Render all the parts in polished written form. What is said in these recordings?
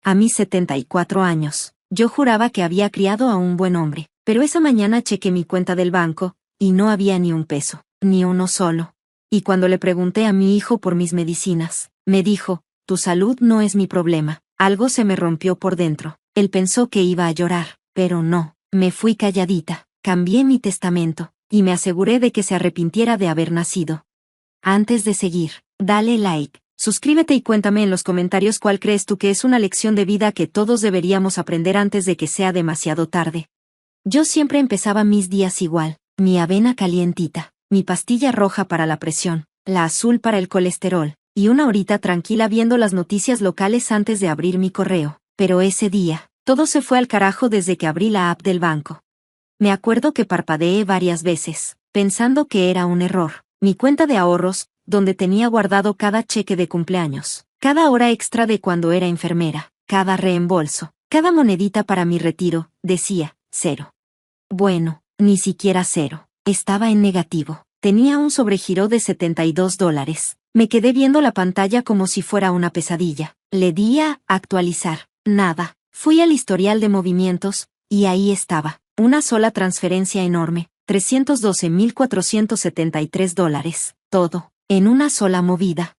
a mis 74 años. Yo juraba que había criado a un buen hombre, pero esa mañana chequé mi cuenta del banco, y no había ni un peso, ni uno solo. Y cuando le pregunté a mi hijo por mis medicinas, me dijo, tu salud no es mi problema. Algo se me rompió por dentro. Él pensó que iba a llorar, pero no. Me fui calladita, cambié mi testamento, y me aseguré de que se arrepintiera de haber nacido. Antes de seguir, dale like, suscríbete y cuéntame en los comentarios cuál crees tú que es una lección de vida que todos deberíamos aprender antes de que sea demasiado tarde. Yo siempre empezaba mis días igual, mi avena calientita, mi pastilla roja para la presión, la azul para el colesterol, y una horita tranquila viendo las noticias locales antes de abrir mi correo. Pero ese día, todo se fue al carajo desde que abrí la app del banco. Me acuerdo que parpadeé varias veces, pensando que era un error. Mi cuenta de ahorros, donde tenía guardado cada cheque de cumpleaños, cada hora extra de cuando era enfermera, cada reembolso, cada monedita para mi retiro, decía, 0. Bueno, ni siquiera 0. Estaba en negativo. Tenía un sobregiro de $72. Me quedé viendo la pantalla como si fuera una pesadilla. Le di a actualizar. Nada. Fui al historial de movimientos, y ahí estaba. Una sola transferencia enorme. $312,473. Todo, en una sola movida.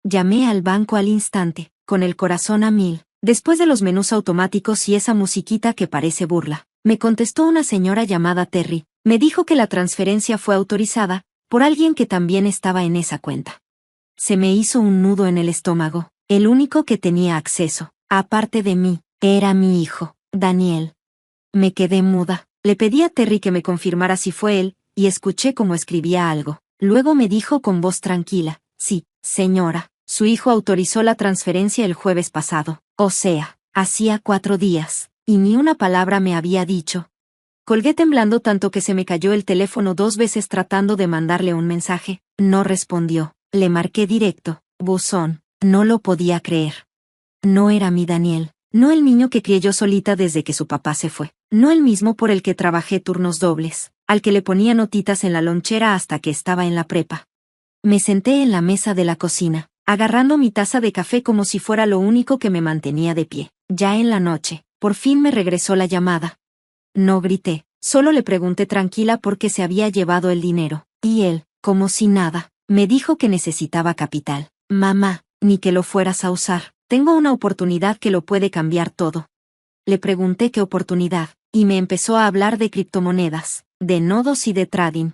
Llamé al banco al instante, con el corazón a 1000. Después de los menús automáticos y esa musiquita que parece burla, me contestó una señora llamada Terry. Me dijo que la transferencia fue autorizada por alguien que también estaba en esa cuenta. Se me hizo un nudo en el estómago. El único que tenía acceso, aparte de mí, era mi hijo, Daniel. Me quedé muda. Le pedí a Terry que me confirmara si fue él, y escuché cómo escribía algo. Luego me dijo con voz tranquila, sí, señora, su hijo autorizó la transferencia el jueves pasado. O sea, hacía 4 días, y ni una palabra me había dicho. Colgué temblando tanto que se me cayó el teléfono 2 veces tratando de mandarle un mensaje. No respondió. Le marqué directo, buzón. No lo podía creer. No era mi Daniel. No el niño que crié yo solita desde que su papá se fue. No el mismo por el que trabajé turnos dobles, al que le ponía notitas en la lonchera hasta que estaba en la prepa. Me senté en la mesa de la cocina, agarrando mi taza de café como si fuera lo único que me mantenía de pie. Ya en la noche, por fin me regresó la llamada. No grité, solo le pregunté tranquila por qué se había llevado el dinero, y él, como si nada, me dijo que necesitaba capital. Mamá, ni que lo fueras a usar. Tengo una oportunidad que lo puede cambiar todo. Le pregunté qué oportunidad, y me empezó a hablar de criptomonedas, de nodos y de trading.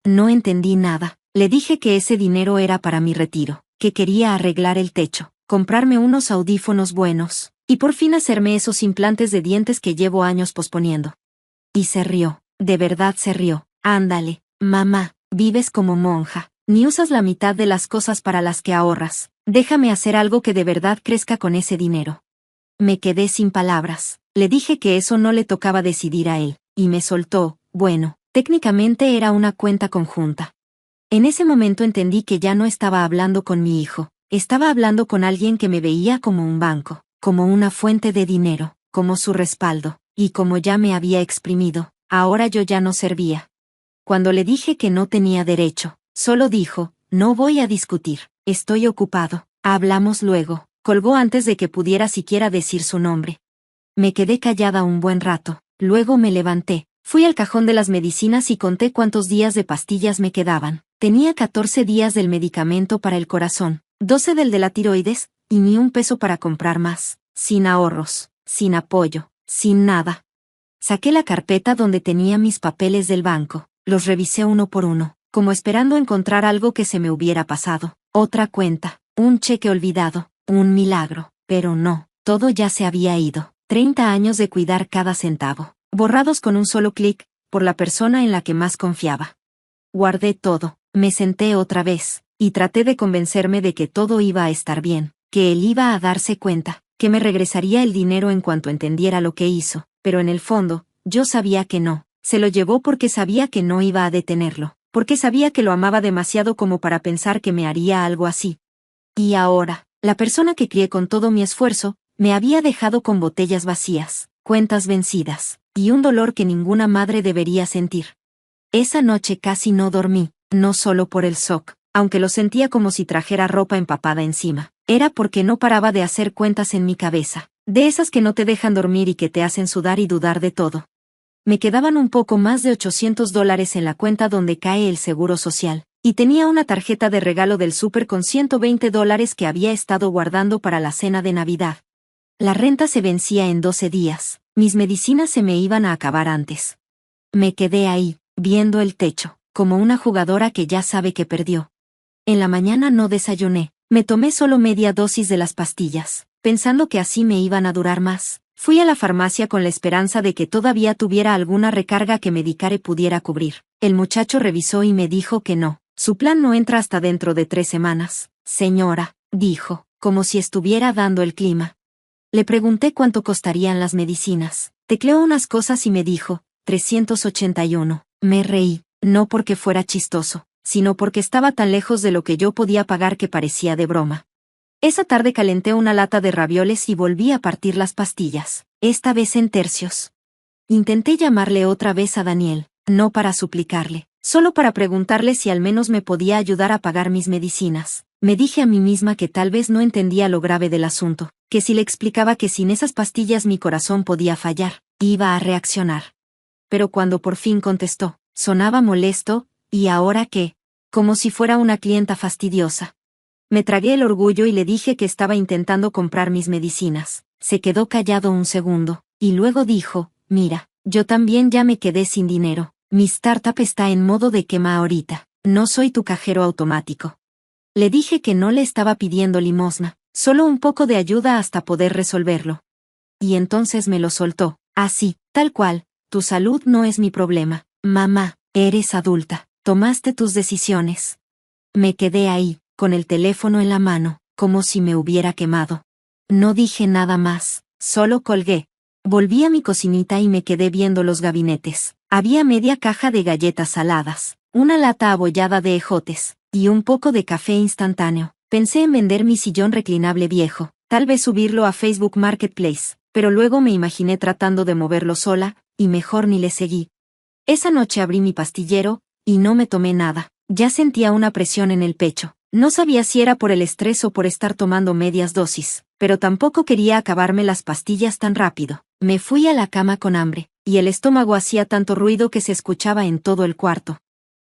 No entendí nada. Le dije que ese dinero era para mi retiro, que quería arreglar el techo, comprarme unos audífonos buenos, y por fin hacerme esos implantes de dientes que llevo años posponiendo. Y se rió, de verdad se rió. Ándale, mamá, vives como monja, ni usas la mitad de las cosas para las que ahorras. Déjame hacer algo que de verdad crezca con ese dinero. Me quedé sin palabras. Le dije que eso no le tocaba decidir a él, y me soltó. Bueno, técnicamente era una cuenta conjunta. En ese momento entendí que ya no estaba hablando con mi hijo, estaba hablando con alguien que me veía como un banco, como una fuente de dinero, como su respaldo, y como ya me había exprimido, ahora yo ya no servía. Cuando le dije que no tenía derecho, solo dijo, no voy a discutir, estoy ocupado, hablamos luego. Colgó antes de que pudiera siquiera decir su nombre. Me quedé callada un buen rato, luego me levanté, fui al cajón de las medicinas y conté cuántos días de pastillas me quedaban. Tenía 14 días del medicamento para el corazón, 12 del de la tiroides, y ni un peso para comprar más, sin ahorros, sin apoyo, sin nada. Saqué la carpeta donde tenía mis papeles del banco, los revisé uno por uno, como esperando encontrar algo que se me hubiera pasado, otra cuenta, un cheque olvidado. Un milagro, pero no, todo ya se había ido. 30 años de cuidar cada centavo, borrados con un solo clic, por la persona en la que más confiaba. Guardé todo, me senté otra vez, y traté de convencerme de que todo iba a estar bien, que él iba a darse cuenta, que me regresaría el dinero en cuanto entendiera lo que hizo, pero en el fondo, yo sabía que no, se lo llevó porque sabía que no iba a detenerlo, porque sabía que lo amaba demasiado como para pensar que me haría algo así. Y ahora, la persona que crié con todo mi esfuerzo, me había dejado con botellas vacías, cuentas vencidas, y un dolor que ninguna madre debería sentir. Esa noche casi no dormí, no solo por el shock, aunque lo sentía como si trajera ropa empapada encima, era porque no paraba de hacer cuentas en mi cabeza, de esas que no te dejan dormir y que te hacen sudar y dudar de todo. Me quedaban un poco más de $800 en la cuenta donde cae el seguro social, y tenía una tarjeta de regalo del súper con $120 que había estado guardando para la cena de Navidad. La renta se vencía en 12 días, mis medicinas se me iban a acabar antes. Me quedé ahí, viendo el techo, como una jugadora que ya sabe que perdió. En la mañana no desayuné, me tomé solo media dosis de las pastillas, pensando que así me iban a durar más. Fui a la farmacia con la esperanza de que todavía tuviera alguna recarga que Medicare pudiera cubrir. El muchacho revisó y me dijo que no, su plan no entra hasta dentro de 3 semanas. Señora, dijo, como si estuviera dando el clima. Le pregunté cuánto costarían las medicinas. Tecleó unas cosas y me dijo, 381. Me reí, no porque fuera chistoso, sino porque estaba tan lejos de lo que yo podía pagar que parecía de broma. Esa tarde calenté una lata de ravioles y volví a partir las pastillas, esta vez en tercios. Intenté llamarle otra vez a Daniel, no para suplicarle, solo para preguntarle si al menos me podía ayudar a pagar mis medicinas. Me dije a mí misma que tal vez no entendía lo grave del asunto, que si le explicaba que sin esas pastillas mi corazón podía fallar, iba a reaccionar. Pero cuando por fin contestó, sonaba molesto, ¿y ahora qué? Como si fuera una clienta fastidiosa. Me tragué el orgullo y le dije que estaba intentando comprar mis medicinas. Se quedó callado un segundo, y luego dijo, mira, yo también ya me quedé sin dinero. Mi startup está en modo de quema ahorita. No soy tu cajero automático. Le dije que no le estaba pidiendo limosna, solo un poco de ayuda hasta poder resolverlo. Y entonces me lo soltó, así, tal cual, tu salud no es mi problema. Mamá, eres adulta, tomaste tus decisiones. Me quedé ahí, con el teléfono en la mano, como si me hubiera quemado. No dije nada más, solo colgué. Volví a mi cocinita y me quedé viendo los gabinetes. Había media caja de galletas saladas, una lata abollada de ejotes, y un poco de café instantáneo. Pensé en vender mi sillón reclinable viejo, tal vez subirlo a Facebook Marketplace, pero luego me imaginé tratando de moverlo sola, y mejor ni le seguí. Esa noche abrí mi pastillero, y no me tomé nada. Ya sentía una presión en el pecho. No sabía si era por el estrés o por estar tomando medias dosis, pero tampoco quería acabarme las pastillas tan rápido. Me fui a la cama con hambre, y el estómago hacía tanto ruido que se escuchaba en todo el cuarto.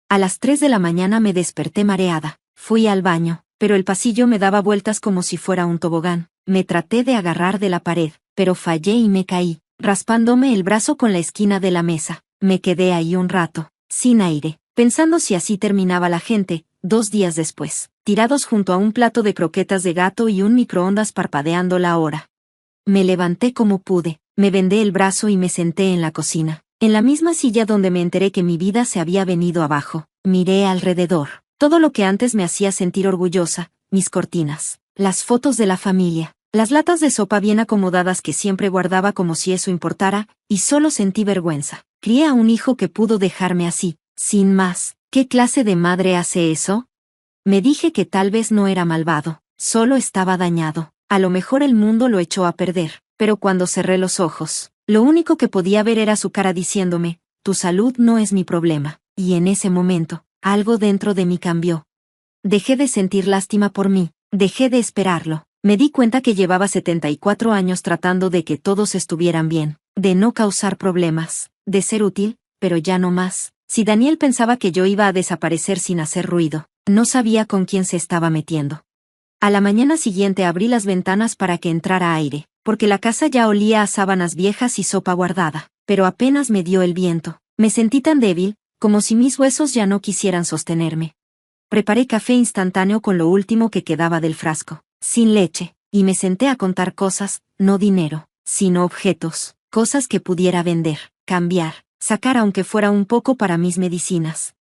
A las 3 de la mañana me desperté mareada. Fui al baño, pero el pasillo me daba vueltas como si fuera un tobogán. Me traté de agarrar de la pared, pero fallé y me caí, raspándome el brazo con la esquina de la mesa. Me quedé ahí un rato, sin aire, pensando si así terminaba la gente. 2 días después, tirados junto a un plato de croquetas de gato y un microondas parpadeando la hora. Me levanté como pude, me vendé el brazo y me senté en la cocina, en la misma silla donde me enteré que mi vida se había venido abajo. Miré alrededor, todo lo que antes me hacía sentir orgullosa, mis cortinas, las fotos de la familia, las latas de sopa bien acomodadas que siempre guardaba como si eso importara, y solo sentí vergüenza. Crié a un hijo que pudo dejarme así, sin más. ¿Qué clase de madre hace eso? Me dije que tal vez no era malvado, solo estaba dañado. A lo mejor el mundo lo echó a perder, pero cuando cerré los ojos, lo único que podía ver era su cara diciéndome, tu salud no es mi problema, y en ese momento, algo dentro de mí cambió. Dejé de sentir lástima por mí, dejé de esperarlo. Me di cuenta que llevaba 74 años tratando de que todos estuvieran bien, de no causar problemas, de ser útil, pero ya no más. Si Daniel pensaba que yo iba a desaparecer sin hacer ruido, no sabía con quién se estaba metiendo. A la mañana siguiente abrí las ventanas para que entrara aire, porque la casa ya olía a sábanas viejas y sopa guardada, pero apenas me dio el viento. Me sentí tan débil, como si mis huesos ya no quisieran sostenerme. Preparé café instantáneo con lo último que quedaba del frasco, sin leche, y me senté a contar cosas, no dinero, sino objetos, cosas que pudiera vender, cambiar, sacar aunque fuera un poco para mis medicinas.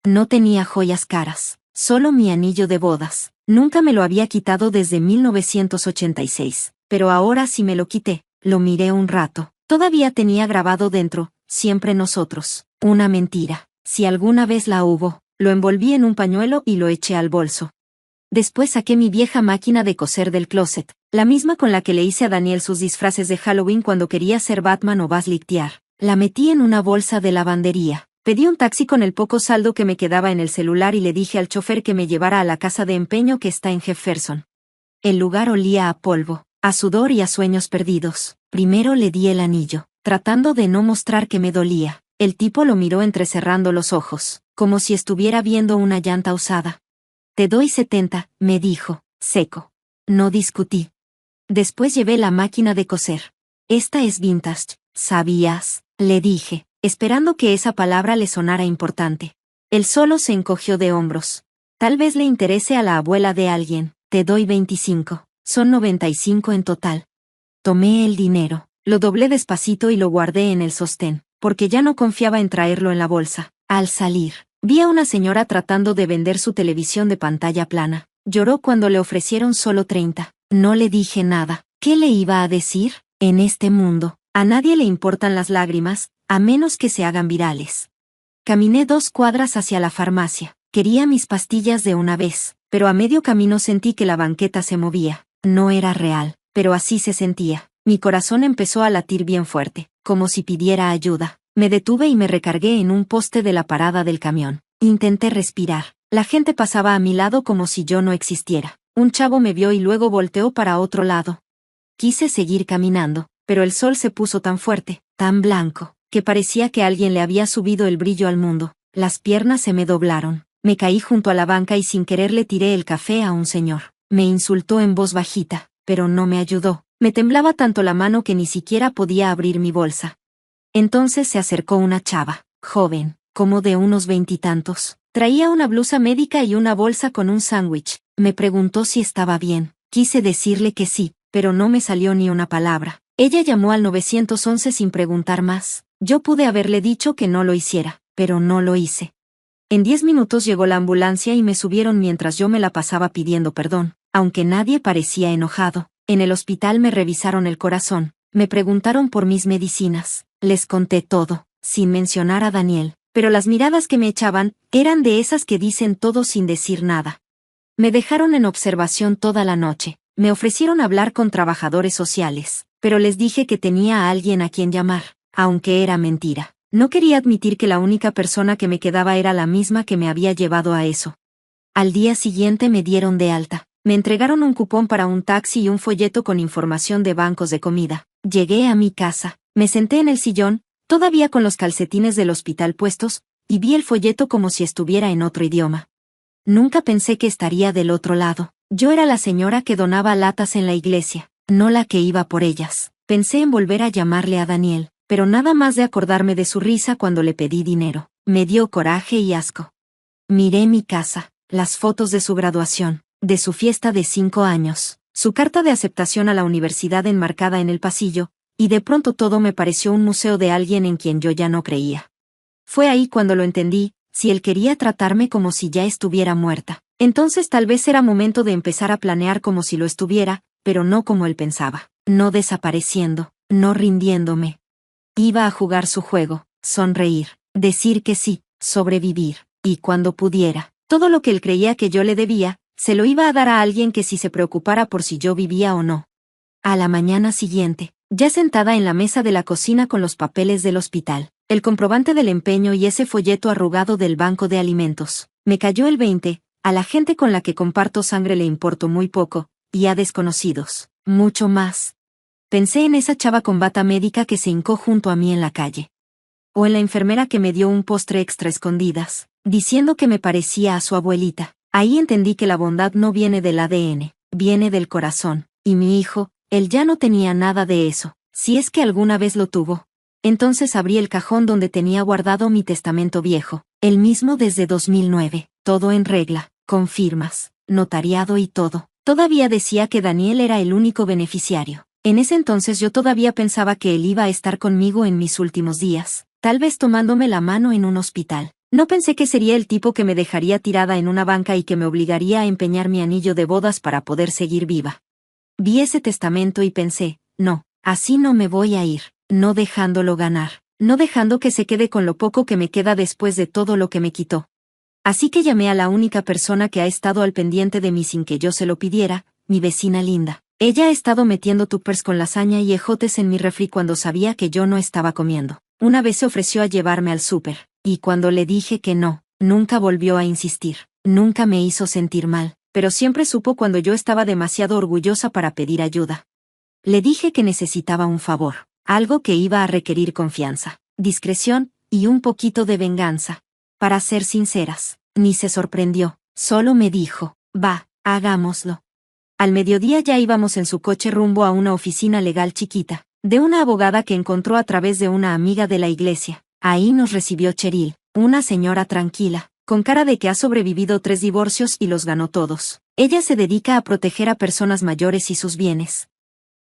No tenía joyas caras, solo mi anillo de bodas. Nunca me lo había quitado desde 1986, pero ahora sí me lo quité. Lo miré un rato. Todavía tenía grabado dentro, siempre nosotros, una mentira. Si alguna vez la hubo, lo envolví en un pañuelo y lo eché al bolso. Después saqué mi vieja máquina de coser del closet, la misma con la que le hice a Daniel sus disfraces de Halloween cuando quería ser Batman o Buzz Lightyear. La metí en una bolsa de lavandería. Pedí un taxi con el poco saldo que me quedaba en el celular y le dije al chofer que me llevara a la casa de empeño que está en Jefferson. El lugar olía a polvo, a sudor y a sueños perdidos. Primero le di el anillo, tratando de no mostrar que me dolía. El tipo lo miró entrecerrando los ojos, como si estuviera viendo una llanta usada. Te doy 70, me dijo, seco. No discutí. Después llevé la máquina de coser. Esta es vintage, ¿sabías? Le dije, esperando que esa palabra le sonara importante. Él solo se encogió de hombros. Tal vez le interese a la abuela de alguien. Te doy 25. Son 95 en total. Tomé el dinero, lo doblé despacito y lo guardé en el sostén, porque ya no confiaba en traerlo en la bolsa. Al salir, vi a una señora tratando de vender su televisión de pantalla plana. Lloró cuando le ofrecieron solo 30. No le dije nada. ¿Qué le iba a decir? En este mundo, a nadie le importan las lágrimas, a menos que se hagan virales. Caminé 2 cuadras hacia la farmacia. Quería mis pastillas de una vez, pero a medio camino sentí que la banqueta se movía. No era real, pero así se sentía. Mi corazón empezó a latir bien fuerte, como si pidiera ayuda. Me detuve y me recargué en un poste de la parada del camión. Intenté respirar. La gente pasaba a mi lado como si yo no existiera. Un chavo me vio y luego volteó para otro lado. Quise seguir caminando, pero el sol se puso tan fuerte, tan blanco, que parecía que alguien le había subido el brillo al mundo. Las piernas se me doblaron. Me caí junto a la banca y sin querer le tiré el café a un señor. Me insultó en voz bajita, pero no me ayudó. Me temblaba tanto la mano que ni siquiera podía abrir mi bolsa. Entonces se acercó una chava, joven, como de unos 20 y tantos. Traía una blusa médica y una bolsa con un sándwich. Me preguntó si estaba bien. Quise decirle que sí, pero no me salió ni una palabra. Ella llamó al 911 sin preguntar más. Yo pude haberle dicho que no lo hiciera, pero no lo hice. En 10 minutos llegó la ambulancia y me subieron mientras yo me la pasaba pidiendo perdón, aunque nadie parecía enojado. En el hospital me revisaron el corazón, me preguntaron por mis medicinas, les conté todo, sin mencionar a Daniel, pero las miradas que me echaban eran de esas que dicen todo sin decir nada. Me dejaron en observación toda la noche, me ofrecieron hablar con trabajadores sociales, pero les dije que tenía a alguien a quien llamar, aunque era mentira. No quería admitir que la única persona que me quedaba era la misma que me había llevado a eso. Al día siguiente me dieron de alta. Me entregaron un cupón para un taxi y un folleto con información de bancos de comida. Llegué a mi casa, me senté en el sillón, todavía con los calcetines del hospital puestos, y vi el folleto como si estuviera en otro idioma. Nunca pensé que estaría del otro lado. Yo era la señora que donaba latas en la iglesia, no la que iba por ellas. Pensé en volver a llamarle a Daniel, pero nada más de acordarme de su risa cuando le pedí dinero. Me dio coraje y asco. Miré mi casa, las fotos de su graduación, de su fiesta de 5 años, su carta de aceptación a la universidad enmarcada en el pasillo, y de pronto todo me pareció un museo de alguien en quien yo ya no creía. Fue ahí cuando lo entendí, si él quería tratarme como si ya estuviera muerta, entonces tal vez era momento de empezar a planear como si lo estuviera, pero no como él pensaba, no desapareciendo, no rindiéndome. Iba a jugar su juego, sonreír, decir que sí, sobrevivir, y cuando pudiera, todo lo que él creía que yo le debía, se lo iba a dar a alguien que sí se preocupara por si yo vivía o no. A la mañana siguiente, ya sentada en la mesa de la cocina con los papeles del hospital, el comprobante del empeño y ese folleto arrugado del banco de alimentos, me cayó el 20, a la gente con la que comparto sangre le importo muy poco, y a desconocidos, mucho más. Pensé en esa chava con bata médica que se hincó junto a mí en la calle. O en la enfermera que me dio un postre extra escondidas, diciendo que me parecía a su abuelita. Ahí entendí que la bondad no viene del ADN, viene del corazón, y mi hijo, él ya no tenía nada de eso, si es que alguna vez lo tuvo. Entonces abrí el cajón donde tenía guardado mi testamento viejo, el mismo desde 2009, todo en regla, con firmas, notariado y todo. Todavía decía que Daniel era el único beneficiario. En ese entonces yo todavía pensaba que él iba a estar conmigo en mis últimos días, tal vez tomándome la mano en un hospital. No pensé que sería el tipo que me dejaría tirada en una banca y que me obligaría a empeñar mi anillo de bodas para poder seguir viva. Vi ese testamento y pensé, no, así no me voy a ir, no dejándolo ganar, no dejando que se quede con lo poco que me queda después de todo lo que me quitó. Así que llamé a la única persona que ha estado al pendiente de mí sin que yo se lo pidiera, mi vecina Linda. Ella ha estado metiendo tuppers con lasaña y ejotes en mi refri cuando sabía que yo no estaba comiendo. Una vez se ofreció a llevarme al súper, y cuando le dije que no, nunca volvió a insistir, nunca me hizo sentir mal. pero siempre supo cuando yo estaba demasiado orgullosa para pedir ayuda. Le dije que necesitaba un favor, algo que iba a requerir confianza, discreción y un poquito de venganza. Para ser sinceras, ni se sorprendió, solo me dijo, va, hagámoslo. Al mediodía ya íbamos en su coche rumbo a una oficina legal chiquita, de una abogada que encontró a través de una amiga de la iglesia. Ahí nos recibió Cheryl, una señora tranquila, con cara de que ha sobrevivido 3 divorcios y los ganó todos. Ella se dedica a proteger a personas mayores y sus bienes.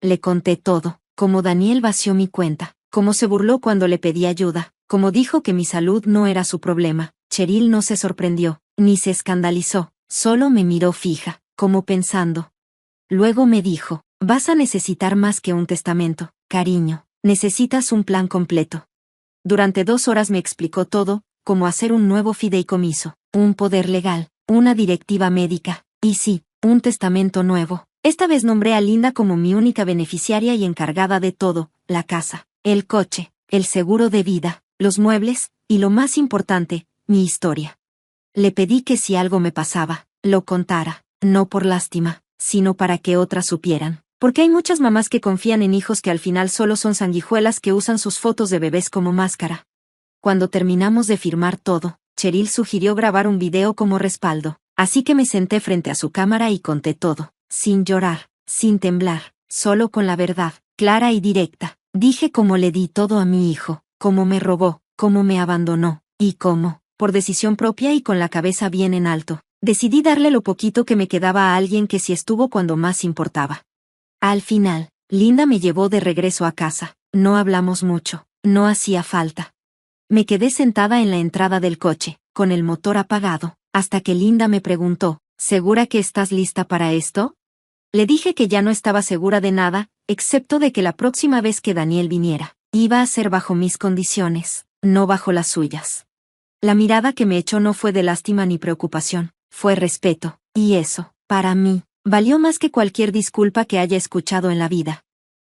Le conté todo, cómo Daniel vació mi cuenta, cómo se burló cuando le pedí ayuda, cómo dijo que mi salud no era su problema. Cheryl no se sorprendió, ni se escandalizó, solo me miró fija, como pensando. Luego me dijo, vas a necesitar más que un testamento, cariño, necesitas un plan completo. Durante 2 horas me explicó todo, cómo hacer un nuevo fideicomiso, un poder legal, una directiva médica, y sí, un testamento nuevo. Esta vez nombré a Linda como mi única beneficiaria y encargada de todo, la casa, el coche, el seguro de vida, los muebles, y lo más importante, mi historia. Le pedí que si algo me pasaba, lo contara, no por lástima, sino para que otras supieran. Porque hay muchas mamás que confían en hijos que al final solo son sanguijuelas que usan sus fotos de bebés como máscara. Cuando terminamos de firmar todo, Cheryl sugirió grabar un video como respaldo, así que me senté frente a su cámara y conté todo, sin llorar, sin temblar, solo con la verdad, clara y directa. Dije cómo le di todo a mi hijo, cómo me robó, cómo me abandonó, y cómo, por decisión propia y con la cabeza bien en alto, decidí darle lo poquito que me quedaba a alguien que sí estuvo cuando más importaba. Al final, Linda me llevó de regreso a casa. No hablamos mucho, no hacía falta. Me quedé sentada en la entrada del coche, con el motor apagado, hasta que Linda me preguntó, ¿segura que estás lista para esto? Le dije que ya no estaba segura de nada, excepto de que la próxima vez que Daniel viniera, iba a ser bajo mis condiciones, no bajo las suyas. La mirada que me echó no fue de lástima ni preocupación, fue respeto, y eso, para mí, valió más que cualquier disculpa que haya escuchado en la vida.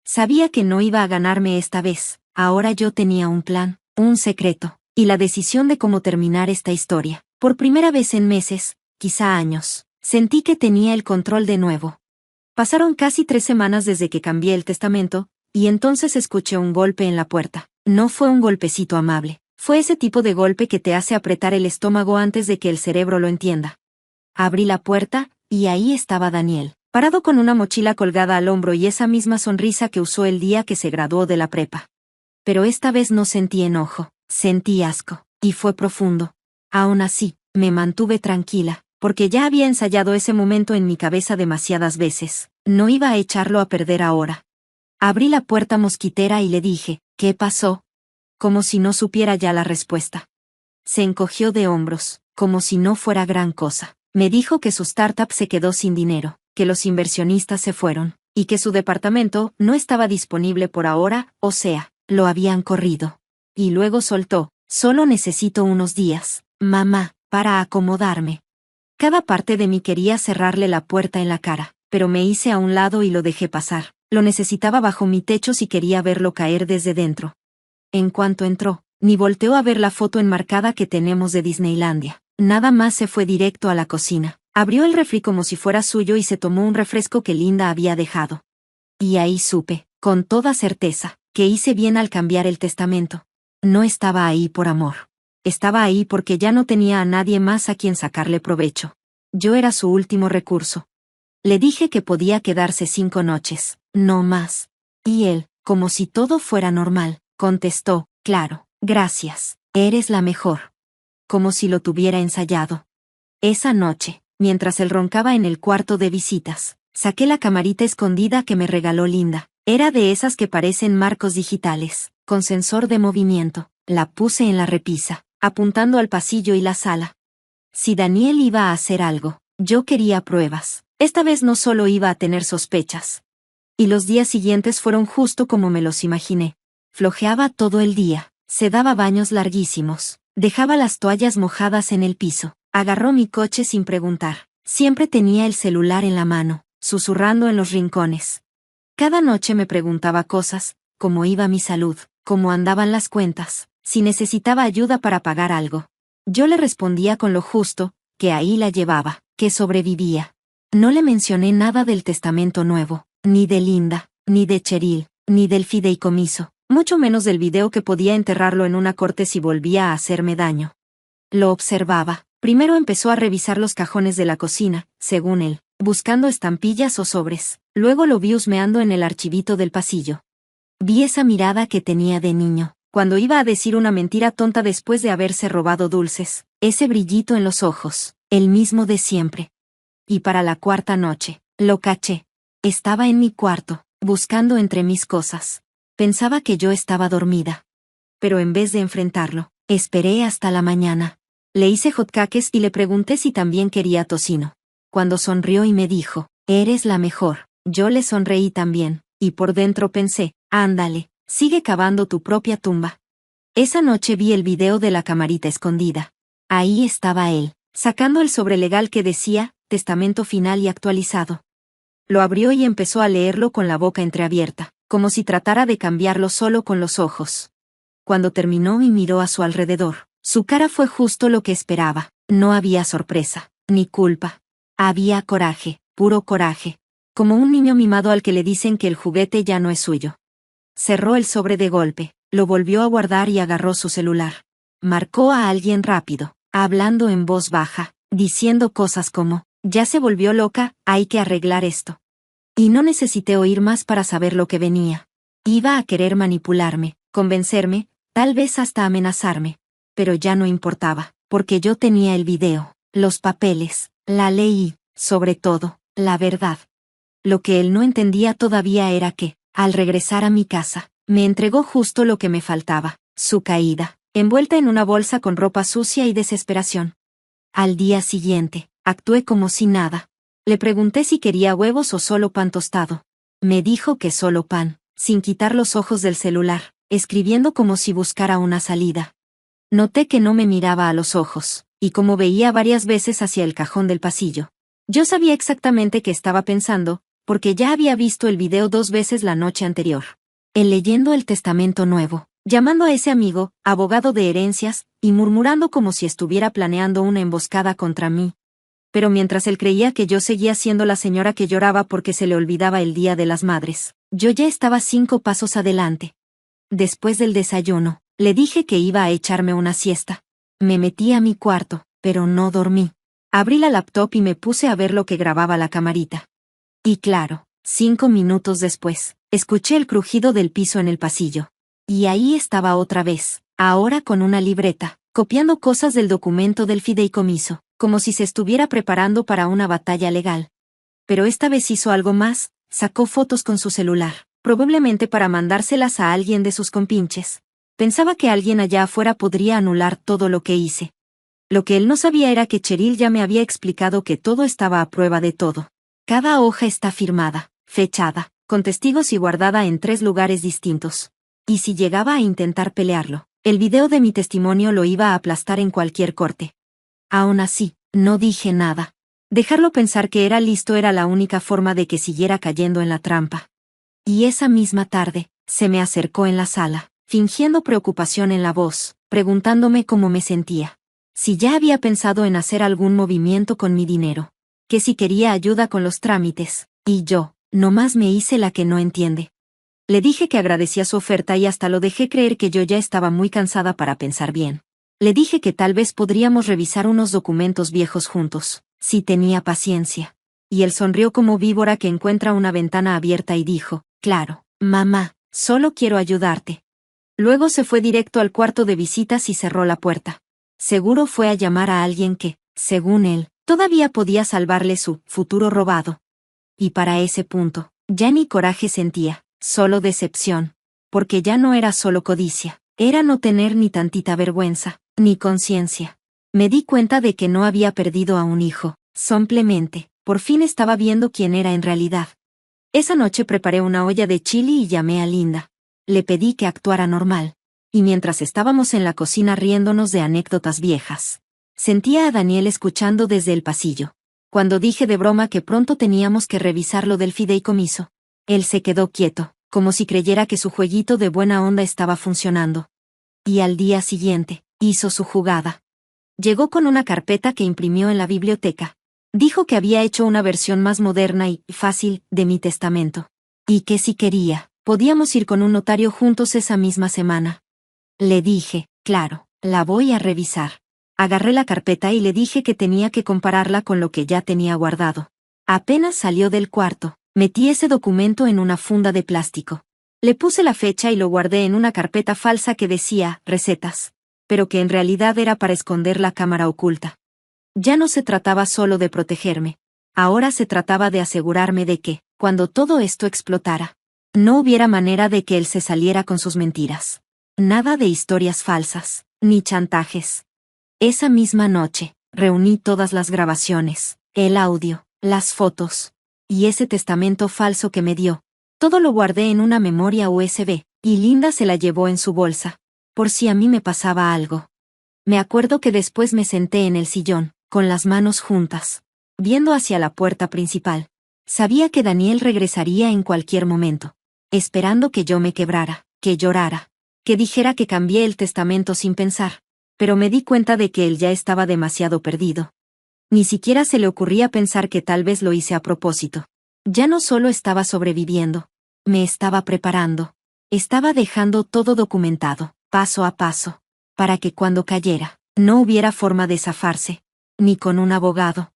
Sabía que no iba a ganarme esta vez, ahora yo tenía un plan, un secreto, y la decisión de cómo terminar esta historia. Por primera vez en meses, quizá años, sentí que tenía el control de nuevo. Pasaron casi 3 semanas desde que cambié el testamento, y entonces escuché un golpe en la puerta. No fue un golpecito amable, fue ese tipo de golpe que te hace apretar el estómago antes de que el cerebro lo entienda. Abrí la puerta, y ahí estaba Daniel, parado con una mochila colgada al hombro y esa misma sonrisa que usó el día que se graduó de la prepa. Pero esta vez no sentí enojo, sentí asco, y fue profundo. Aún así, me mantuve tranquila, porque ya había ensayado ese momento en mi cabeza demasiadas veces. No iba a echarlo a perder ahora. Abrí la puerta mosquitera y le dije, ¿qué pasó? Como si no supiera ya la respuesta. Se encogió de hombros, como si no fuera gran cosa. Me dijo que su startup se quedó sin dinero, que los inversionistas se fueron, y que su departamento no estaba disponible por ahora, o sea, lo habían corrido. Y luego soltó, solo necesito unos días, mamá, para acomodarme. Cada parte de mí quería cerrarle la puerta en la cara, pero me hice a un lado y lo dejé pasar. Lo necesitaba bajo mi techo si quería verlo caer desde dentro. En cuanto entró, ni volteó a ver la foto enmarcada que tenemos de Disneylandia. Nada más se fue directo a la cocina. Abrió el refri como si fuera suyo y se tomó un refresco que Linda había dejado. Y ahí supe, con toda certeza, que hice bien al cambiar el testamento. No estaba ahí por amor. Estaba ahí porque ya no tenía a nadie más a quien sacarle provecho. Yo era su último recurso. Le dije que podía quedarse 5 noches, no más. Y él, como si todo fuera normal, contestó, claro, gracias, eres la mejor. Como si lo tuviera ensayado. Esa noche, mientras él roncaba en el cuarto de visitas, saqué la camarita escondida que me regaló Linda. Era de esas que parecen marcos digitales, con sensor de movimiento. La puse en la repisa, apuntando al pasillo y la sala. Si Daniel iba a hacer algo, yo quería pruebas. Esta vez no solo iba a tener sospechas. Y los días siguientes fueron justo como me los imaginé. Flojeaba todo el día, se daba baños larguísimos, dejaba las toallas mojadas en el piso, agarró mi coche sin preguntar. Siempre tenía el celular en la mano, susurrando en los rincones. Cada noche me preguntaba cosas, cómo iba mi salud, cómo andaban las cuentas, si necesitaba ayuda para pagar algo. Yo le respondía con lo justo, que ahí la llevaba, que sobrevivía. No le mencioné nada del testamento nuevo, ni de Linda, ni de Cheryl, ni del fideicomiso, mucho menos del video que podía enterrarlo en una corte si volvía a hacerme daño. Lo observaba. Primero empezó a revisar los cajones de la cocina, según él, buscando estampillas o sobres. Luego lo vi husmeando en el archivito del pasillo. Vi esa mirada que tenía de niño, cuando iba a decir una mentira tonta después de haberse robado dulces. Ese brillito en los ojos, el mismo de siempre. Y para la cuarta noche, lo caché. Estaba en mi cuarto, buscando entre mis cosas. Pensaba que yo estaba dormida. Pero en vez de enfrentarlo, esperé hasta la mañana. Le hice hotcakes y le pregunté si también quería tocino. Cuando sonrió y me dijo, «Eres la mejor», yo le sonreí también, y por dentro pensé, «Ándale, sigue cavando tu propia tumba». Esa noche vi el video de la camarita escondida. Ahí estaba él, sacando el sobre legal que decía, «Testamento final y actualizado». Lo abrió y empezó a leerlo con la boca entreabierta, como si tratara de cambiarlo solo con los ojos. Cuando terminó y miró a su alrededor, su cara fue justo lo que esperaba. No había sorpresa, ni culpa. Había coraje, puro coraje. Como un niño mimado al que le dicen que el juguete ya no es suyo. Cerró el sobre de golpe, lo volvió a guardar y agarró su celular. Marcó a alguien rápido, hablando en voz baja, diciendo cosas como, «Ya se volvió loca, hay que arreglar esto». Y no necesité oír más para saber lo que venía. Iba a querer manipularme, convencerme, tal vez hasta amenazarme. Pero ya no importaba, porque yo tenía el video, los papeles, la ley y, sobre todo, la verdad. Lo que él no entendía todavía era que, al regresar a mi casa, me entregó justo lo que me faltaba, su caída, envuelta en una bolsa con ropa sucia y desesperación. Al día siguiente, actué como si nada. Le pregunté si quería huevos o solo pan tostado. Me dijo que solo pan, sin quitar los ojos del celular, escribiendo como si buscara una salida. Noté que no me miraba a los ojos, y como veía varias veces hacia el cajón del pasillo. Yo sabía exactamente qué estaba pensando, porque ya había visto el video 2 veces la noche anterior. Él leyendo el testamento nuevo, llamando a ese amigo, abogado de herencias, y murmurando como si estuviera planeando una emboscada contra mí. Pero mientras él creía que yo seguía siendo la señora que lloraba porque se le olvidaba el Día de las Madres, yo ya estaba 5 pasos adelante. Después del desayuno, le dije que iba a echarme una siesta. Me metí a mi cuarto, pero no dormí. Abrí la laptop y me puse a ver lo que grababa la camarita. Y claro, 5 minutos después, escuché el crujido del piso en el pasillo. Y ahí estaba otra vez, ahora con una libreta, copiando cosas del documento del fideicomiso, como si se estuviera preparando para una batalla legal. Pero esta vez hizo algo más, sacó fotos con su celular, probablemente para mandárselas a alguien de sus compinches. Pensaba que alguien allá afuera podría anular todo lo que hice. Lo que él no sabía era que Cheryl ya me había explicado que todo estaba a prueba de todo. Cada hoja está firmada, fechada, con testigos y guardada en 3 lugares distintos. Y si llegaba a intentar pelearlo, el video de mi testimonio lo iba a aplastar en cualquier corte. Aún así, no dije nada. Dejarlo pensar que era listo era la única forma de que siguiera cayendo en la trampa. Y esa misma tarde, se me acercó en la sala, fingiendo preocupación en la voz, preguntándome cómo me sentía. Si ya había pensado en hacer algún movimiento con mi dinero. Que si quería ayuda con los trámites. Y yo, nomás me hice la que no entiende. Le dije que agradecía su oferta y hasta lo dejé creer que yo ya estaba muy cansada para pensar bien. Le dije que tal vez podríamos revisar unos documentos viejos juntos, si tenía paciencia. Y él sonrió como víbora que encuentra una ventana abierta y dijo, «Claro, mamá, solo quiero ayudarte». Luego se fue directo al cuarto de visitas y cerró la puerta. Seguro fue a llamar a alguien que, según él, todavía podía salvarle su futuro robado. Y para ese punto, ya ni coraje sentía, solo decepción. Porque ya no era solo codicia, era no tener ni tantita vergüenza, ni conciencia. Me di cuenta de que no había perdido a un hijo, simplemente, por fin estaba viendo quién era en realidad. Esa noche preparé una olla de chili y llamé a Linda. Le pedí que actuara normal. Y mientras estábamos en la cocina riéndonos de anécdotas viejas, sentía a Daniel escuchando desde el pasillo. Cuando dije de broma que pronto teníamos que revisar lo del fideicomiso, él se quedó quieto, como si creyera que su jueguito de buena onda estaba funcionando. Y al día siguiente, hizo su jugada. Llegó con una carpeta que imprimió en la biblioteca. Dijo que había hecho una versión más moderna y fácil de mi testamento. Y que si quería, podíamos ir con un notario juntos esa misma semana. Le dije, claro, la voy a revisar. Agarré la carpeta y le dije que tenía que compararla con lo que ya tenía guardado. Apenas salió del cuarto, metí ese documento en una funda de plástico. Le puse la fecha y lo guardé en una carpeta falsa que decía, recetas, pero que en realidad era para esconder la cámara oculta. Ya no se trataba solo de protegerme. Ahora se trataba de asegurarme de que, cuando todo esto explotara, no hubiera manera de que él se saliera con sus mentiras. Nada de historias falsas, ni chantajes. Esa misma noche, reuní todas las grabaciones, el audio, las fotos, y ese testamento falso que me dio. Todo lo guardé en una memoria USB, y Linda se la llevó en su bolsa, por si a mí me pasaba algo. Me acuerdo que después me senté en el sillón, con las manos juntas, viendo hacia la puerta principal. Sabía que Daniel regresaría en cualquier momento, esperando que yo me quebrara, que llorara, que dijera que cambié el testamento sin pensar, pero me di cuenta de que él ya estaba demasiado perdido. Ni siquiera se le ocurría pensar que tal vez lo hice a propósito. Ya no solo estaba sobreviviendo, me estaba preparando. Estaba dejando todo documentado, paso a paso, para que cuando cayera, no hubiera forma de zafarse, ni con un abogado.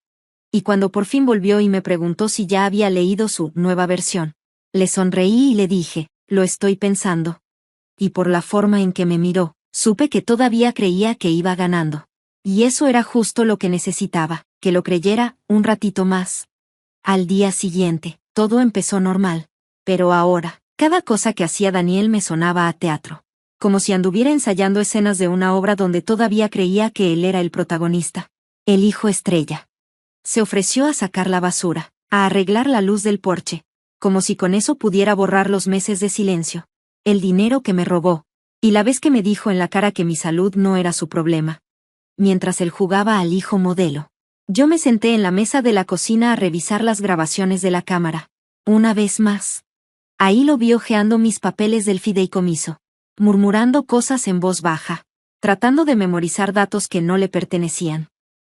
Y cuando por fin volvió y me preguntó si ya había leído su nueva versión, le sonreí y le dije, lo estoy pensando. Y por la forma en que me miró, supe que todavía creía que iba ganando. Y eso era justo lo que necesitaba, que lo creyera un ratito más. Al día siguiente, todo empezó normal. Pero ahora, cada cosa que hacía Daniel me sonaba a teatro. Como si anduviera ensayando escenas de una obra donde todavía creía que él era el protagonista. El hijo estrella. Se ofreció a sacar la basura, a arreglar la luz del porche, como si con eso pudiera borrar los meses de silencio, el dinero que me robó, y la vez que me dijo en la cara que mi salud no era su problema. Mientras él jugaba al hijo modelo, yo me senté en la mesa de la cocina a revisar las grabaciones de la cámara. Una vez más. Ahí lo vi hojeando mis papeles del fideicomiso, murmurando cosas en voz baja, tratando de memorizar datos que no le pertenecían.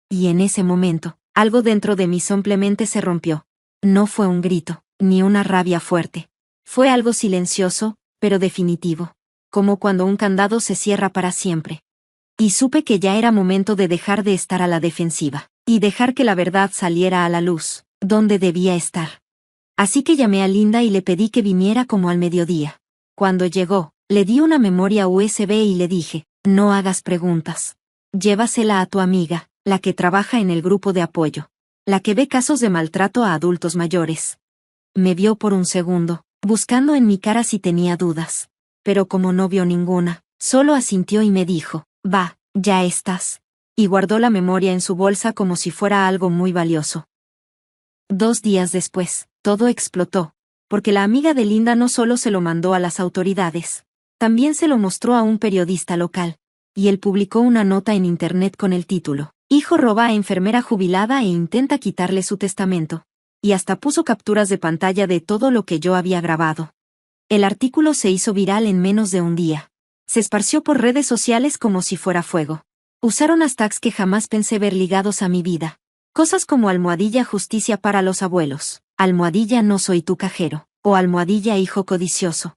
Y en ese momento, algo dentro de mí simplemente se rompió. No fue un grito, ni una rabia fuerte. Fue algo silencioso, pero definitivo. Como cuando un candado se cierra para siempre. Y supe que ya era momento de dejar de estar a la defensiva, y dejar que la verdad saliera a la luz, donde debía estar. Así que llamé a Linda y le pedí que viniera como al mediodía. Cuando llegó, le di una memoria USB y le dije, no hagas preguntas. Llévasela a tu amiga, la que trabaja en el grupo de apoyo. La que ve casos de maltrato a adultos mayores. Me vio por un segundo, buscando en mi cara si tenía dudas. Pero como no vio ninguna, solo asintió y me dijo, va, ya estás. Y guardó la memoria en su bolsa como si fuera algo muy valioso. 2 días después, todo explotó, porque la amiga de Linda no solo se lo mandó a las autoridades, también se lo mostró a un periodista local. Y él publicó una nota en internet con el título, hijo roba a enfermera jubilada e intenta quitarle su testamento. Y hasta puso capturas de pantalla de todo lo que yo había grabado. El artículo se hizo viral en menos de un día. Se esparció por redes sociales como si fuera fuego. Usaron hashtags que jamás pensé ver ligados a mi vida. Cosas como almohadilla justicia para los abuelos, almohadilla no soy tu cajero, o almohadilla hijo codicioso.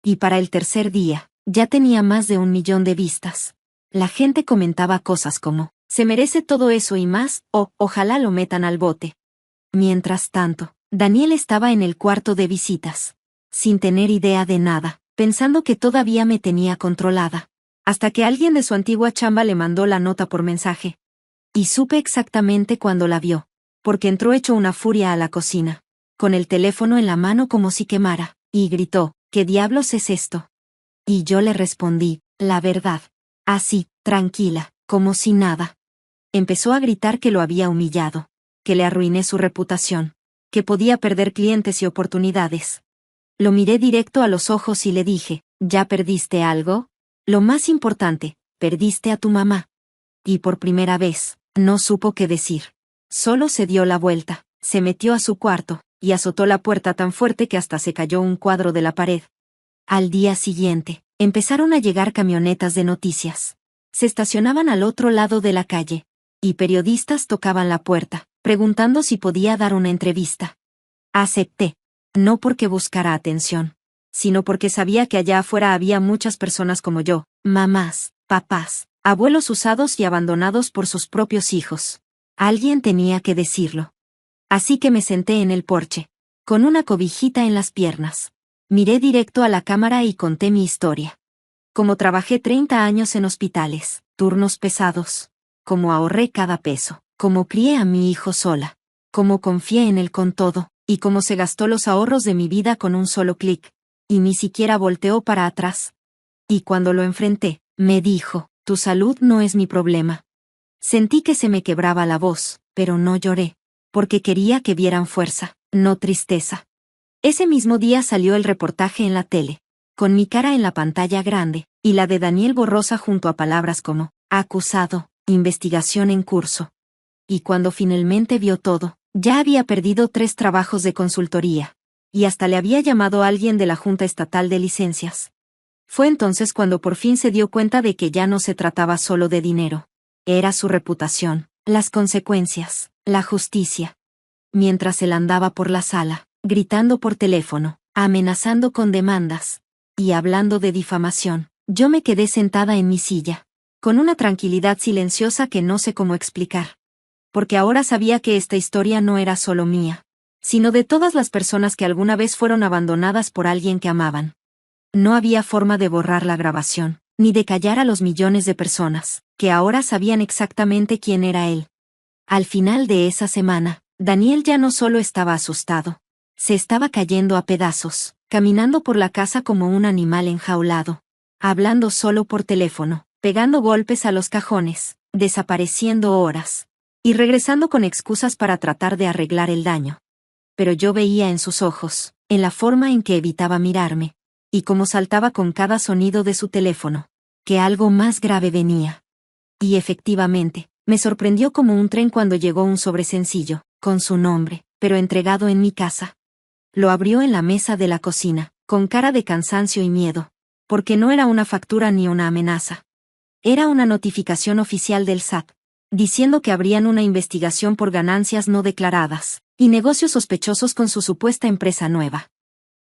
Y para el tercer día, ya tenía más de 1 millón de vistas. La gente comentaba cosas como, se merece todo eso y más, o ojalá lo metan al bote. Mientras tanto, Daniel estaba en el cuarto de visitas, sin tener idea de nada, pensando que todavía me tenía controlada, hasta que alguien de su antigua chamba le mandó la nota por mensaje. Y supe exactamente cuándo la vio, porque entró hecho una furia a la cocina, con el teléfono en la mano como si quemara, y gritó, ¿qué diablos es esto? Y yo le respondí, la verdad. Así, tranquila, como si nada. Empezó a gritar que lo había humillado, que le arruiné su reputación, que podía perder clientes y oportunidades. Lo miré directo a los ojos y le dije, ¿ya perdiste algo? Lo más importante, perdiste a tu mamá. Y por primera vez, no supo qué decir. Solo se dio la vuelta, se metió a su cuarto, y azotó la puerta tan fuerte que hasta se cayó un cuadro de la pared. Al día siguiente, empezaron a llegar camionetas de noticias. Se estacionaban al otro lado de la calle, y periodistas tocaban la puerta, preguntando si podía dar una entrevista. Acepté. No porque buscara atención, sino porque sabía que allá afuera había muchas personas como yo, mamás, papás, abuelos usados y abandonados por sus propios hijos. Alguien tenía que decirlo. Así que me senté en el porche, con una cobijita en las piernas. Miré directo a la cámara y conté mi historia. Cómo trabajé 30 años en hospitales, turnos pesados. Cómo ahorré cada peso. Cómo crié a mi hijo sola. Cómo confié en él con todo, y cómo se gastó los ahorros de mi vida con un solo clic. Y ni siquiera volteó para atrás. Y cuando lo enfrenté, me dijo, tu salud no es mi problema. Sentí que se me quebraba la voz, pero no lloré, porque quería que vieran fuerza, no tristeza. Ese mismo día salió el reportaje en la tele, con mi cara en la pantalla grande, y la de Daniel borrosa junto a palabras como, acusado, investigación en curso. Y cuando finalmente vio todo, ya había perdido 3 trabajos de consultoría. Y hasta le había llamado a alguien de la Junta Estatal de Licencias. Fue entonces cuando por fin se dio cuenta de que ya no se trataba solo de dinero. Era su reputación, las consecuencias, la justicia. Mientras él andaba por la sala, gritando por teléfono, amenazando con demandas, y hablando de difamación, yo me quedé sentada en mi silla, con una tranquilidad silenciosa que no sé cómo explicar. Porque ahora sabía que esta historia no era solo mía, sino de todas las personas que alguna vez fueron abandonadas por alguien que amaban. No había forma de borrar la grabación, ni de callar a los millones de personas, que ahora sabían exactamente quién era él. Al final de esa semana, Daniel ya no solo estaba asustado, se estaba cayendo a pedazos, caminando por la casa como un animal enjaulado, hablando solo por teléfono, pegando golpes a los cajones, desapareciendo horas, y regresando con excusas para tratar de arreglar el daño. Pero yo veía en sus ojos, en la forma en que evitaba mirarme, y cómo saltaba con cada sonido de su teléfono, que algo más grave venía. Y efectivamente, me sorprendió como un tren cuando llegó un sobre sencillo, con su nombre, pero entregado en mi casa. Lo abrió en la mesa de la cocina, con cara de cansancio y miedo, porque no era una factura ni una amenaza. Era una notificación oficial del SAT, diciendo que abrían una investigación por ganancias no declaradas, y negocios sospechosos con su supuesta empresa nueva.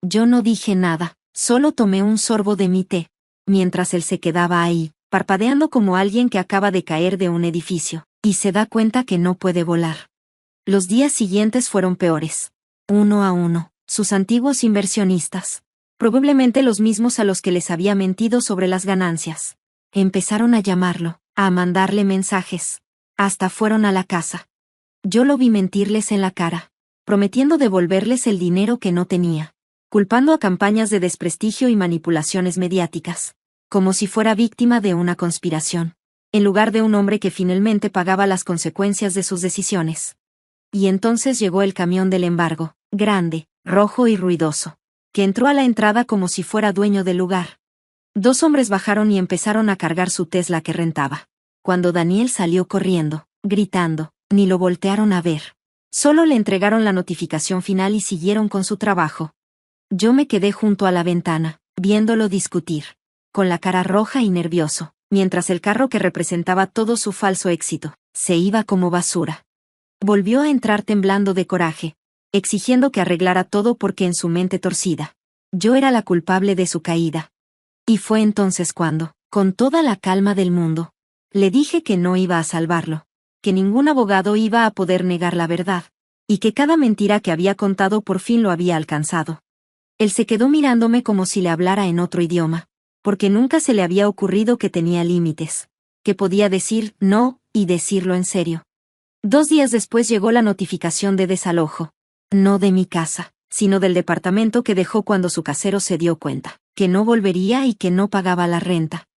Yo no dije nada, solo tomé un sorbo de mi té, mientras él se quedaba ahí, parpadeando como alguien que acaba de caer de un edificio, y se da cuenta que no puede volar. Los días siguientes fueron peores. Uno a uno, sus antiguos inversionistas, probablemente los mismos a los que les había mentido sobre las ganancias, empezaron a llamarlo, a mandarle mensajes. Hasta fueron a la casa. Yo lo vi mentirles en la cara, prometiendo devolverles el dinero que no tenía, culpando a campañas de desprestigio y manipulaciones mediáticas, como si fuera víctima de una conspiración, en lugar de un hombre que finalmente pagaba las consecuencias de sus decisiones. Y entonces llegó el camión del embargo, grande, rojo y ruidoso, que entró a la entrada como si fuera dueño del lugar. 2 hombres bajaron y empezaron a cargar su Tesla que rentaba. Cuando Daniel salió corriendo, gritando, ni lo voltearon a ver. Solo le entregaron la notificación final y siguieron con su trabajo. Yo me quedé junto a la ventana, viéndolo discutir, con la cara roja y nervioso, mientras el carro que representaba todo su falso éxito, se iba como basura. Volvió a entrar temblando de coraje, exigiendo que arreglara todo porque en su mente torcida, yo era la culpable de su caída. Y fue entonces cuando, con toda la calma del mundo, le dije que no iba a salvarlo, que ningún abogado iba a poder negar la verdad, y que cada mentira que había contado por fin lo había alcanzado. Él se quedó mirándome como si le hablara en otro idioma, porque nunca se le había ocurrido que tenía límites, que podía decir no, y decirlo en serio. 2 días después llegó la notificación de desalojo, no de mi casa, sino del departamento que dejó cuando su casero se dio cuenta, que no volvería y que no pagaba la renta.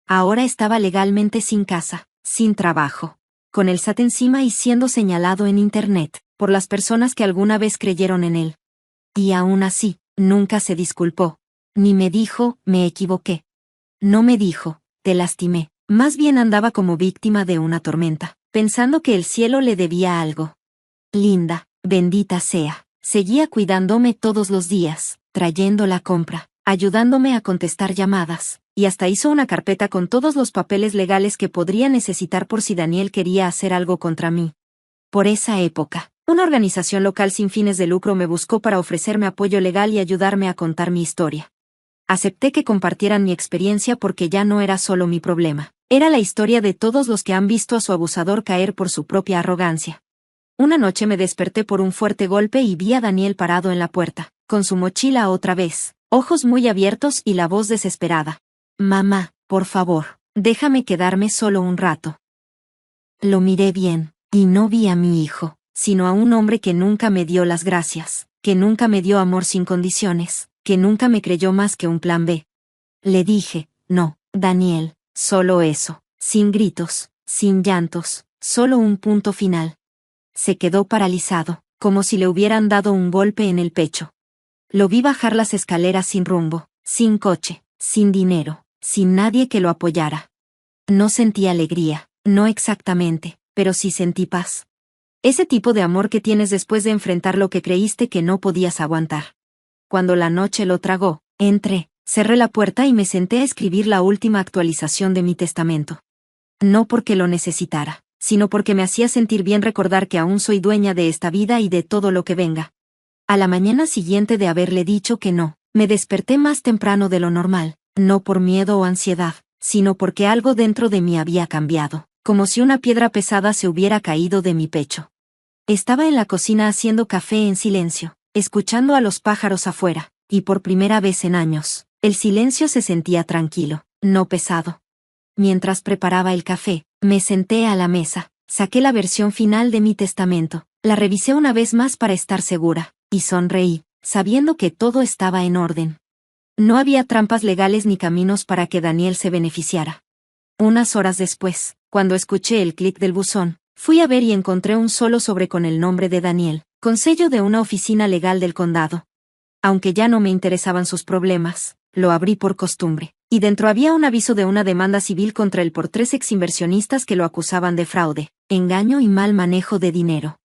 Ahora estaba legalmente sin casa, sin trabajo, con el SAT encima y siendo señalado en Internet, por las personas que alguna vez creyeron en él. Y aún así, nunca se disculpó, ni me dijo, me equivoqué. No me dijo, te lastimé, más bien andaba como víctima de una tormenta, pensando que el cielo le debía algo. Linda, bendita sea, seguía cuidándome todos los días, trayendo la compra, ayudándome a contestar llamadas, y hasta hizo una carpeta con todos los papeles legales que podría necesitar por si Daniel quería hacer algo contra mí. Por esa época, una organización local sin fines de lucro me buscó para ofrecerme apoyo legal y ayudarme a contar mi historia. Acepté que compartieran mi experiencia porque ya no era solo mi problema. Era la historia de todos los que han visto a su abusador caer por su propia arrogancia. Una noche me desperté por un fuerte golpe y vi a Daniel parado en la puerta, con su mochila otra vez, ojos muy abiertos y la voz desesperada. Mamá, por favor, déjame quedarme solo un rato. Lo miré bien, y no vi a mi hijo, sino a un hombre que nunca me dio las gracias, que nunca me dio amor sin condiciones, que nunca me creyó más que un plan B. Le dije, no, Daniel, solo eso, sin gritos, sin llantos, solo un punto final. Se quedó paralizado, como si le hubieran dado un golpe en el pecho. Lo vi bajar las escaleras sin rumbo, sin coche, sin dinero, sin nadie que lo apoyara. No sentí alegría, no exactamente, pero sí sentí paz. Ese tipo de amor que tienes después de enfrentar lo que creíste que no podías aguantar. Cuando la noche lo tragó, entré, cerré la puerta y me senté a escribir la última actualización de mi testamento. No porque lo necesitara, sino porque me hacía sentir bien recordar que aún soy dueña de esta vida y de todo lo que venga. A la mañana siguiente de haberle dicho que no, me desperté más temprano de lo normal, no por miedo o ansiedad, sino porque algo dentro de mí había cambiado, como si una piedra pesada se hubiera caído de mi pecho. Estaba en la cocina haciendo café en silencio, escuchando a los pájaros afuera, y por primera vez en años, el silencio se sentía tranquilo, no pesado. Mientras preparaba el café, me senté a la mesa, saqué la versión final de mi testamento, la revisé una vez más para estar segura, y sonreí, sabiendo que todo estaba en orden. No había trampas legales ni caminos para que Daniel se beneficiara. Unas horas después, cuando escuché el clic del buzón, fui a ver y encontré un solo sobre con el nombre de Daniel, con sello de una oficina legal del condado. Aunque ya no me interesaban sus problemas, lo abrí por costumbre, y dentro había un aviso de una demanda civil contra él por 3 exinversionistas que lo acusaban de fraude, engaño y mal manejo de dinero.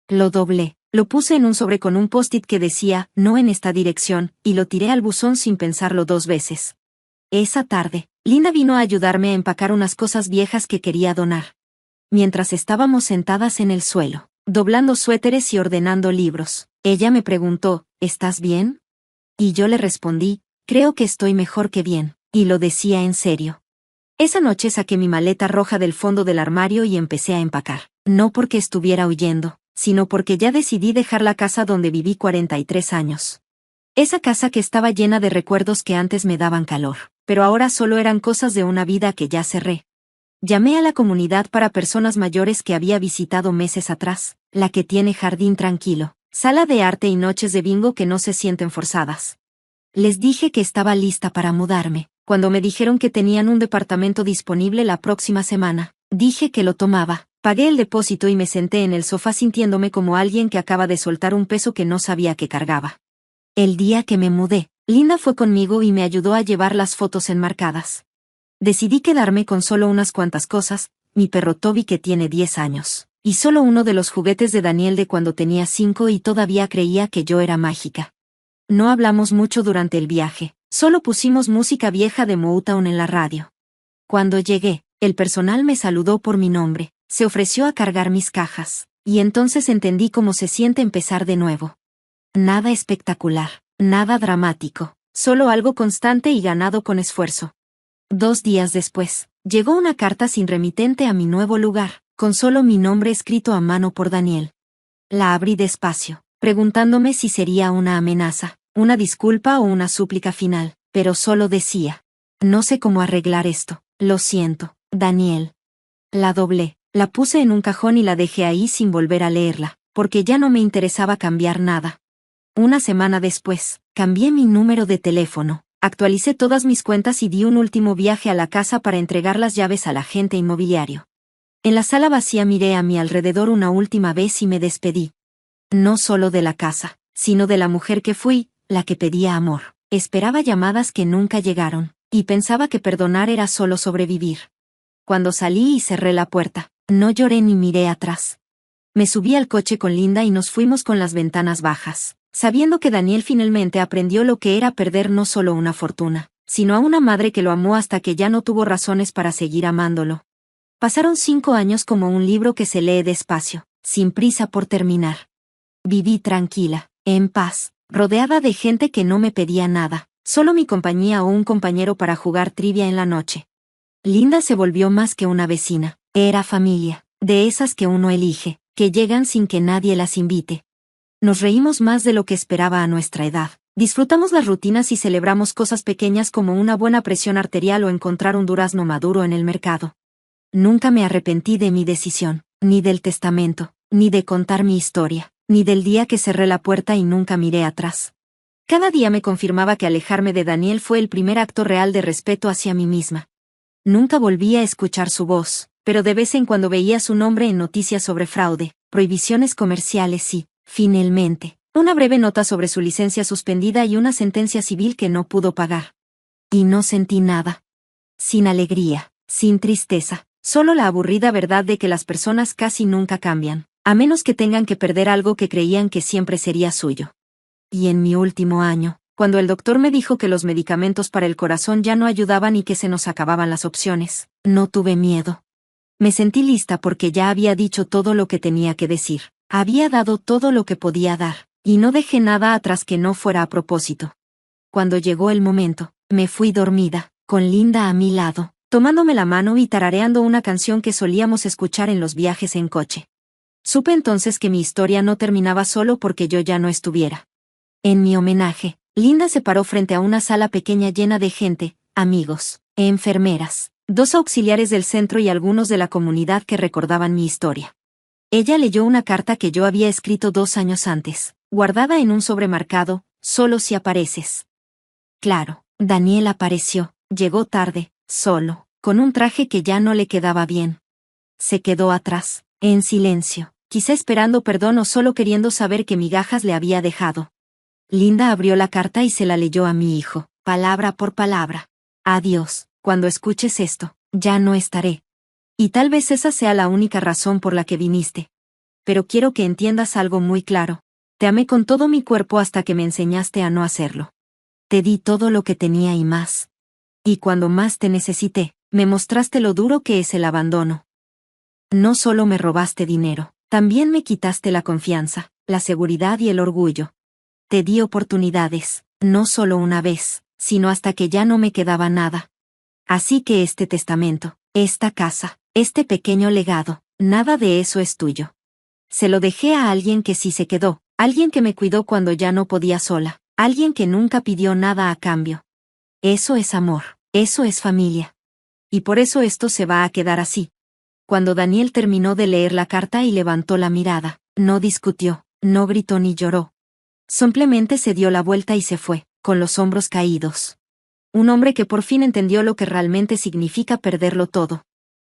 Lo doblé, lo puse en un sobre con un post-it que decía, no en esta dirección, y lo tiré al buzón sin pensarlo 2 veces. Esa tarde, Linda vino a ayudarme a empacar unas cosas viejas que quería donar. Mientras estábamos sentadas en el suelo, doblando suéteres y ordenando libros, ella me preguntó, ¿estás bien? Y yo le respondí, creo que estoy mejor que bien, y lo decía en serio. Esa noche saqué mi maleta roja del fondo del armario y empecé a empacar, no porque estuviera huyendo, sino porque ya decidí dejar la casa donde viví 43 años. Esa casa que estaba llena de recuerdos que antes me daban calor, pero ahora solo eran cosas de una vida que ya cerré. Llamé a la comunidad para personas mayores que había visitado meses atrás, la que tiene jardín tranquilo, sala de arte y noches de bingo que no se sienten forzadas. Les dije que estaba lista para mudarme. Cuando me dijeron que tenían un departamento disponible la próxima semana, dije que lo tomaba, pagué el depósito y me senté en el sofá sintiéndome como alguien que acaba de soltar un peso que no sabía que cargaba. El día que me mudé, Linda fue conmigo y me ayudó a llevar las fotos enmarcadas. Decidí quedarme con solo unas cuantas cosas, mi perro Toby que tiene 10 años, y solo uno de los juguetes de Daniel de cuando tenía 5 y todavía creía que yo era mágica. No hablamos mucho durante el viaje, solo pusimos música vieja de Motown en la radio. Cuando llegué, el personal me saludó por mi nombre, se ofreció a cargar mis cajas, y entonces entendí cómo se siente empezar de nuevo. Nada espectacular, nada dramático, solo algo constante y ganado con esfuerzo. 2 días después, llegó una carta sin remitente a mi nuevo lugar, con solo mi nombre escrito a mano por Daniel. La abrí despacio, preguntándome si sería una amenaza, una disculpa o una súplica final, pero solo decía, no sé cómo arreglar esto, lo siento, Daniel. La doblé, la puse en un cajón y la dejé ahí sin volver a leerla, porque ya no me interesaba cambiar nada. Una semana después, cambié mi número de teléfono. Actualicé todas mis cuentas y di un último viaje a la casa para entregar las llaves al agente inmobiliario. En la sala vacía miré a mi alrededor una última vez y me despedí. No solo de la casa, sino de la mujer que fui, la que pedía amor. Esperaba llamadas que nunca llegaron, y pensaba que perdonar era solo sobrevivir. Cuando salí y cerré la puerta, no lloré ni miré atrás. Me subí al coche con Linda y nos fuimos con las ventanas bajas, sabiendo que Daniel finalmente aprendió lo que era perder no solo una fortuna, sino a una madre que lo amó hasta que ya no tuvo razones para seguir amándolo. Pasaron 5 años como un libro que se lee despacio, sin prisa por terminar. Viví tranquila, en paz, rodeada de gente que no me pedía nada, solo mi compañía o un compañero para jugar trivia en la noche. Linda se volvió más que una vecina, era familia, de esas que uno elige, que llegan sin que nadie las invite. Nos reímos más de lo que esperaba a nuestra edad. Disfrutamos las rutinas y celebramos cosas pequeñas como una buena presión arterial o encontrar un durazno maduro en el mercado. Nunca me arrepentí de mi decisión, ni del testamento, ni de contar mi historia, ni del día que cerré la puerta y nunca miré atrás. Cada día me confirmaba que alejarme de Daniel fue el primer acto real de respeto hacia mí misma. Nunca volví a escuchar su voz, pero de vez en cuando veía su nombre en noticias sobre fraude, prohibiciones comerciales y, finalmente, una breve nota sobre su licencia suspendida y una sentencia civil que no pudo pagar. Y no sentí nada. Sin alegría, sin tristeza, solo la aburrida verdad de que las personas casi nunca cambian, a menos que tengan que perder algo que creían que siempre sería suyo. Y en mi último año, cuando el doctor me dijo que los medicamentos para el corazón ya no ayudaban y que se nos acababan las opciones, no tuve miedo. Me sentí lista porque ya había dicho todo lo que tenía que decir, había dado todo lo que podía dar, y no dejé nada atrás que no fuera a propósito. Cuando llegó el momento, me fui dormida, con Linda a mi lado, tomándome la mano y tarareando una canción que solíamos escuchar en los viajes en coche. Supe entonces que mi historia no terminaba solo porque yo ya no estuviera. En mi homenaje, Linda se paró frente a una sala pequeña llena de gente, amigos, enfermeras, 2 auxiliares del centro y algunos de la comunidad que recordaban mi historia. Ella leyó una carta que yo había escrito 2 años antes, guardada en un sobre marcado, solo si apareces. Claro, Daniel apareció, llegó tarde, solo, con un traje que ya no le quedaba bien. Se quedó atrás, en silencio, quizá esperando perdón o solo queriendo saber qué migajas le había dejado. Linda abrió la carta y se la leyó a mi hijo, palabra por palabra. Adiós, cuando escuches esto, ya no estaré. Y tal vez esa sea la única razón por la que viniste. Pero quiero que entiendas algo muy claro. Te amé con todo mi cuerpo hasta que me enseñaste a no hacerlo. Te di todo lo que tenía y más. Y cuando más te necesité, me mostraste lo duro que es el abandono. No solo me robaste dinero, también me quitaste la confianza, la seguridad y el orgullo. Te di oportunidades, no solo una vez, sino hasta que ya no me quedaba nada. Así que este testamento, esta casa, este pequeño legado, nada de eso es tuyo. Se lo dejé a alguien que sí se quedó, alguien que me cuidó cuando ya no podía sola, alguien que nunca pidió nada a cambio. Eso es amor, eso es familia. Y por eso esto se va a quedar así. Cuando Daniel terminó de leer la carta y levantó la mirada, no discutió, no gritó ni lloró. Simplemente se dio la vuelta y se fue, con los hombros caídos. Un hombre que por fin entendió lo que realmente significa perderlo todo.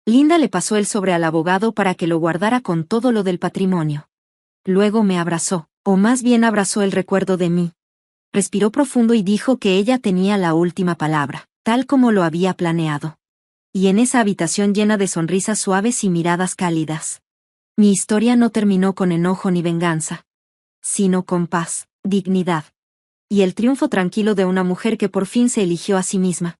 Linda le pasó el sobre al abogado para que lo guardara con todo lo del patrimonio. Luego me abrazó, o más bien abrazó el recuerdo de mí. Respiró profundo y dijo que ella tenía la última palabra, tal como lo había planeado. Y en esa habitación llena de sonrisas suaves y miradas cálidas. Mi historia no terminó con enojo ni venganza, sino con paz, dignidad. Y el triunfo tranquilo de una mujer que por fin se eligió a sí misma.